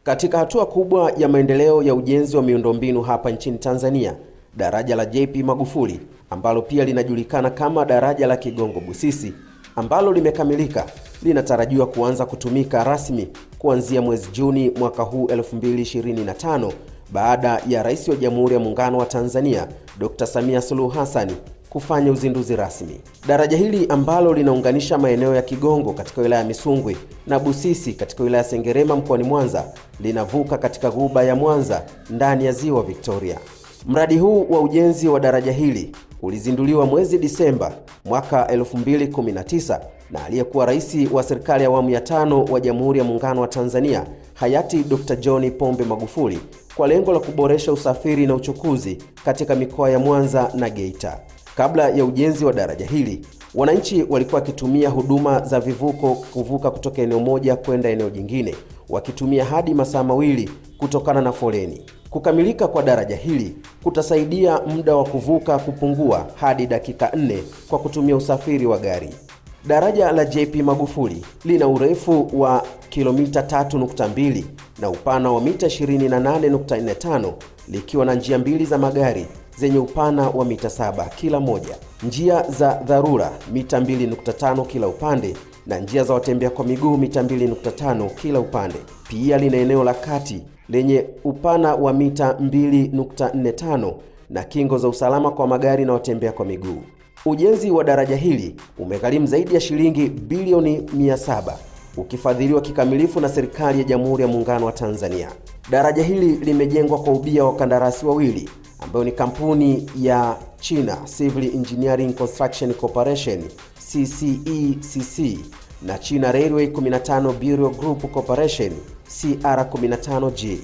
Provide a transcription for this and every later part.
Katika hatua kubwa ya maendeleo ya ujenzi wa miundombinu hapa nchini Tanzania, daraja la JP Magufuli ambalo pia linajulikana kama daraja la Kigongo Busisi ambalo limekamilika linatarajiwa kuanza kutumika rasmi kuanzia mwezi Juni mwaka huu 2025 baada ya Rais wa Jamhuri ya Muungano wa Tanzania Dr. Samia Suluhu Hassan kufanya uzinduzi rasmi. Daraja hili ambalo linaunganisha maeneo ya Kigongo katika wilaya ya Misungwi na Busisi katika wilaya ya Sengerema mkoani Mwanza linavuka katika ghuba ya Mwanza ndani ya Ziwa Victoria. Mradi huu wa ujenzi wa daraja hili ulizinduliwa mwezi Disemba mwaka 2019 na aliyekuwa rais wa serikali ya awamu ya 5 wa Jamhuri ya Muungano wa Tanzania hayati Dr. John Pombe Magufuli kwa lengo la kuboresha usafiri na uchukuzi katika mikoa ya Mwanza na Geita. Kabla ya ujenzi wa daraja hili, wananchi walikuwa wakitumia huduma za vivuko kuvuka kutoka eneo moja kwenda eneo jingine, wakitumia hadi masaa mawili kutokana na foleni. Kukamilika kwa daraja hili kutasaidia muda wa kuvuka kupungua hadi dakika 4 kwa kutumia usafiri wa gari. Daraja la JP Magufuli lina urefu wa kilomita 3.2 na upana wa mita 28.45 likiwa na njia mbili za magari zenye upana wa mita 7 kila moja, njia za dharura mita 2.5 kila upande na njia za watembea kwa miguu mita 2.5 kila upande. Pia lina eneo la kati lenye upana wa mita 2.45 na kingo za usalama kwa magari na watembea kwa miguu. Ujenzi wa daraja hili umegharimu zaidi ya shilingi bilioni 700 ukifadhiliwa kikamilifu na serikali ya Jamhuri ya Muungano wa Tanzania. Daraja hili limejengwa kwa ubia wa kandarasi wawili ambayo ni kampuni ya China Civil Engineering Construction Corporation CCECC na China Railway 15 Bureau Group Corporation CR15G.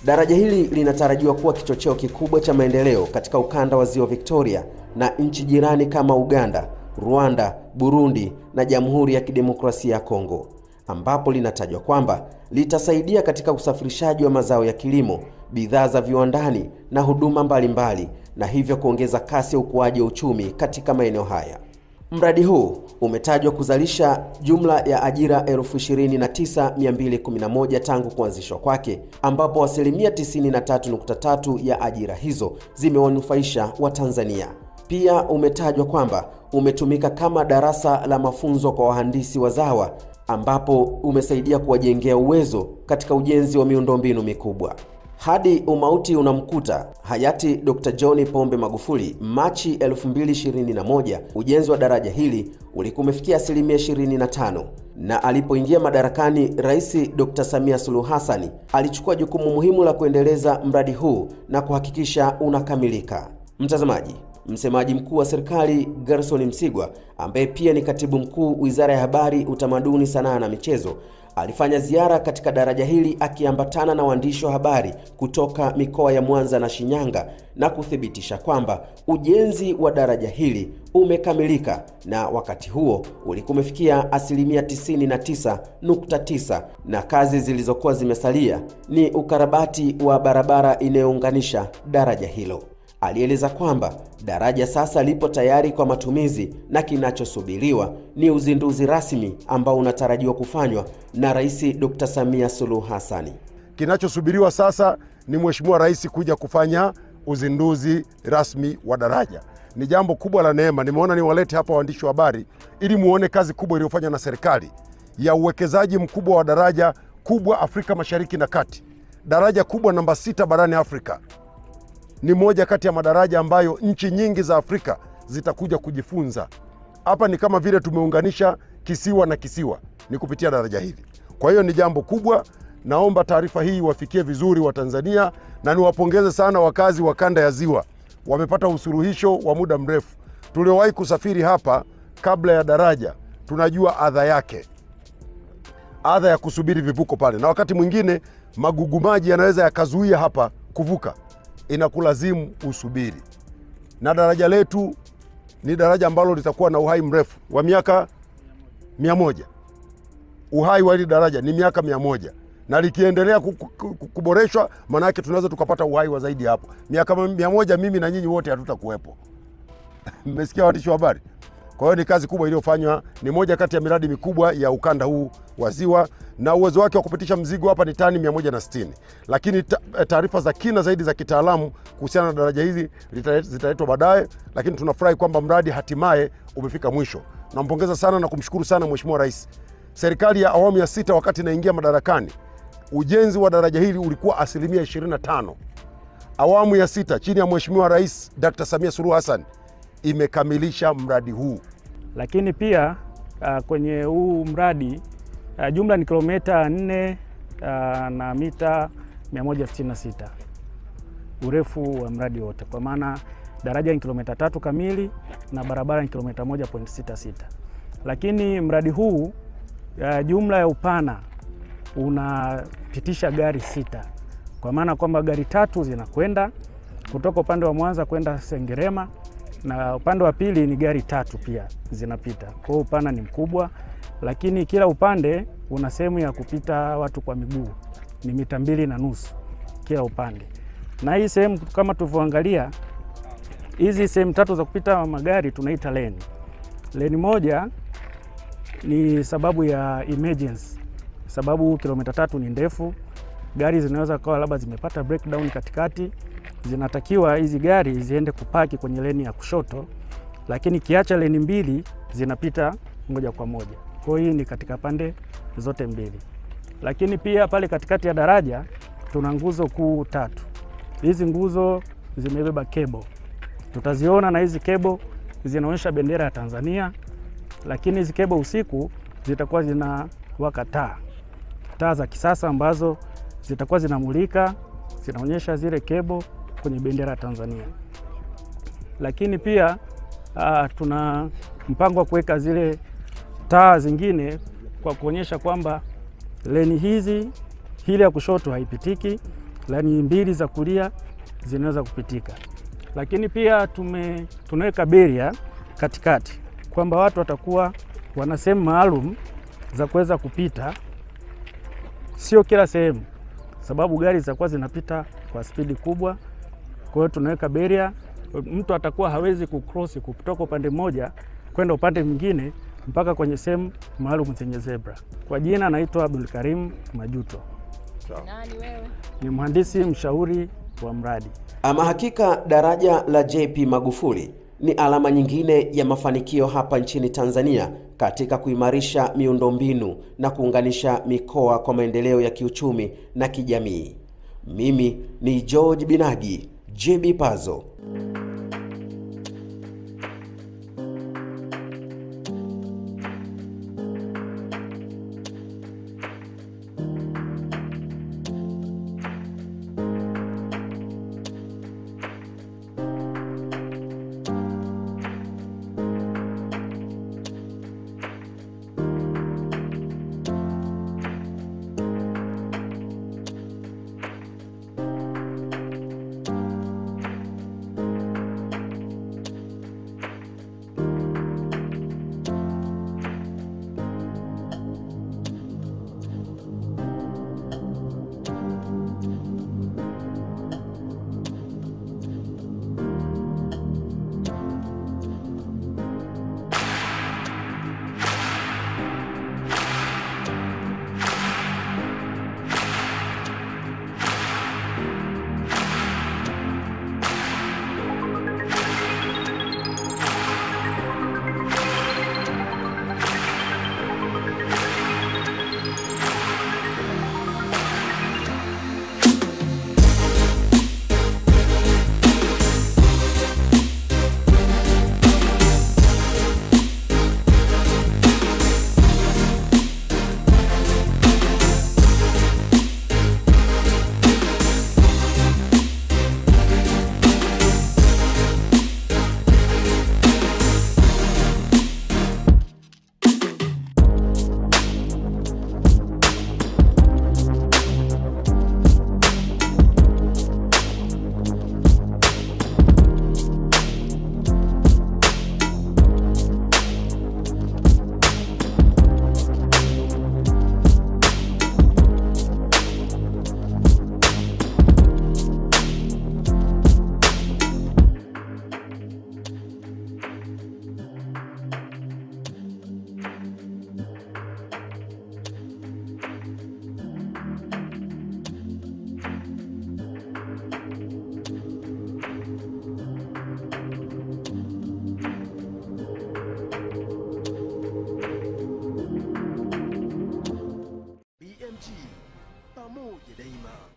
Daraja hili linatarajiwa kuwa kichocheo kikubwa cha maendeleo katika ukanda wa Ziwa Victoria na nchi jirani kama Uganda, Rwanda, Burundi na Jamhuri ya Kidemokrasia ya Kongo, ambapo linatajwa kwamba litasaidia katika usafirishaji wa mazao ya kilimo, bidhaa za viwandani na huduma mbalimbali na hivyo kuongeza kasi ya ukuaji wa uchumi katika maeneo haya. Mradi huu umetajwa kuzalisha jumla ya ajira 29,211 tangu kuanzishwa kwake, ambapo asilimia 93.3 ya ajira hizo zimewanufaisha Watanzania. Pia umetajwa kwamba umetumika kama darasa la mafunzo kwa wahandisi wazawa, ambapo umesaidia kuwajengea uwezo katika ujenzi wa miundombinu mikubwa. Hadi umauti unamkuta hayati Dr. John Pombe Magufuli Machi 2021, ujenzi wa daraja hili ulikuwa umefikia asilimia 25, na alipoingia madarakani Rais Dr. Samia Suluhu Hassan alichukua jukumu muhimu la kuendeleza mradi huu na kuhakikisha unakamilika. Mtazamaji, msemaji mkuu wa serikali Gerson Msigwa ambaye pia ni katibu mkuu Wizara ya Habari, Utamaduni, Sanaa na Michezo alifanya ziara katika daraja hili akiambatana na waandishi wa habari kutoka mikoa ya Mwanza na Shinyanga na kuthibitisha kwamba ujenzi wa daraja hili umekamilika na wakati huo ulikuwa umefikia asilimia 99.9 na kazi zilizokuwa zimesalia ni ukarabati wa barabara inayounganisha daraja hilo. Alieleza kwamba daraja sasa lipo tayari kwa matumizi na kinachosubiriwa ni uzinduzi rasmi ambao unatarajiwa kufanywa na Rais Dr. Samia Suluhu Hassan. Kinachosubiriwa sasa ni Mheshimiwa Rais kuja kufanya uzinduzi rasmi wa daraja. Ni jambo kubwa la neema. Nimeona niwalete hapa waandishi wa habari ili muone kazi kubwa iliyofanywa na serikali ya uwekezaji mkubwa wa daraja kubwa Afrika Mashariki na Kati. Daraja kubwa namba 6 barani Afrika. Ni moja kati ya madaraja ambayo nchi nyingi za Afrika zitakuja kujifunza. Hapa ni kama vile tumeunganisha kisiwa na kisiwa ni kupitia daraja hili. Kwa hiyo ni jambo kubwa. Naomba taarifa hii wafikie vizuri wa Tanzania na niwapongeze sana wakazi wa kanda ya Ziwa. Wamepata usuluhisho wa muda mrefu. Tuliowahi kusafiri hapa kabla ya daraja tunajua adha yake. Adha ya kusubiri vivuko pale. Na wakati mwingine magugu maji yanaweza yakazuia hapa kuvuka. Inakulazimu usubiri. Na daraja letu ni daraja ambalo litakuwa na uhai mrefu wa miaka 100. Uhai wa hili daraja ni miaka 100. Na likiendelea kuboreshwa maana yake tunaweza tukapata uhai wa zaidi hapo. Miaka 100 mimi na nyinyi wote hatutakuwepo. Mmesikia waandishi wa habari? Kwa hiyo ni kazi kubwa iliyofanywa, ni moja kati ya miradi mikubwa ya ukanda huu wa Ziwa, na uwezo wake wa kupitisha mzigo hapa ni tani 160. Lakini taarifa za kina zaidi za kitaalamu kuhusiana na daraja hizi zitaletwa baadaye, lakini tunafurahi kwamba mradi hatimaye umefika mwisho. Nampongeza sana na kumshukuru sana Mheshimiwa Rais. Serikali ya awamu ya 6 wakati inaingia madarakani, ujenzi wa daraja hili ulikuwa 25%. Awamu ya 6 chini ya Mheshimiwa Rais Dr. Samia Suluhu Hassan imekamilisha mradi huu. Lakini pia kwenye huu mradi jumla ni kilomita 4 na mita 166 urefu wa mradi wote, kwa maana daraja ni kilomita 3 kamili na barabara ni kilomita 1.66. Lakini mradi huu jumla ya upana unapitisha gari 6, kwa maana kwamba gari 3 zinakwenda kutoka upande wa Mwanza kwenda Sengerema, na upande wa pili ni gari 3 pia zinapita. Kwa hiyo upana ni mkubwa, lakini kila upande una sehemu ya kupita watu kwa miguu, ni mita 2.5 kila upande. Na hii sehemu kama tulivyoangalia, hizi sehemu 3 za kupita magari tunaita lane. Lane moja ni sababu ya emergency, sababu kilomita 3 ni ndefu, gari zinaweza kuwa labda zimepata breakdown katikati, zinatakiwa hizi gari ziende kupaki kwenye leni ya kushoto, lakini kiacha leni 2 zinapita moja kwa moja. Kwa hiyo ni katika pande zote mbili. Lakini pia pale katikati ya daraja tuna nguzo kuu 3. Hizi nguzo zimebeba cable, tutaziona, na hizi cable zinaonyesha bendera ya Tanzania. Lakini hizi cable usiku zitakuwa zinawaka taa za kisasa ambazo zitakuwa zinamulika, zinaonyesha zile cable kwenye bendera ya Tanzania. Lakini pia tuna mpango wa kuweka zile taa zingine kwa kuonyesha kwamba leni hizi, hili ya kushoto haipitiki, leni 2 za kulia zinaweza kupitika. Lakini pia tunaweka beria katikati, kwamba watu watakuwa wana sehemu maalum za kuweza kupita, sio kila sehemu, sababu gari zitakuwa zinapita kwa spidi kubwa. Kwa hiyo tunaweka beria, mtu atakuwa hawezi kucross kutoka upande mmoja kwenda upande mwingine mpaka kwenye sehemu maalum zenye zebra. Kwa jina naitwa Abdulkarim Majuto. Nani wewe? Ni mhandisi mshauri wa mradi. Ama hakika daraja la JP Magufuli ni alama nyingine ya mafanikio hapa nchini Tanzania katika kuimarisha miundombinu na kuunganisha mikoa kwa maendeleo ya kiuchumi na kijamii. Mimi ni George Binagi, JB Pazo. daima.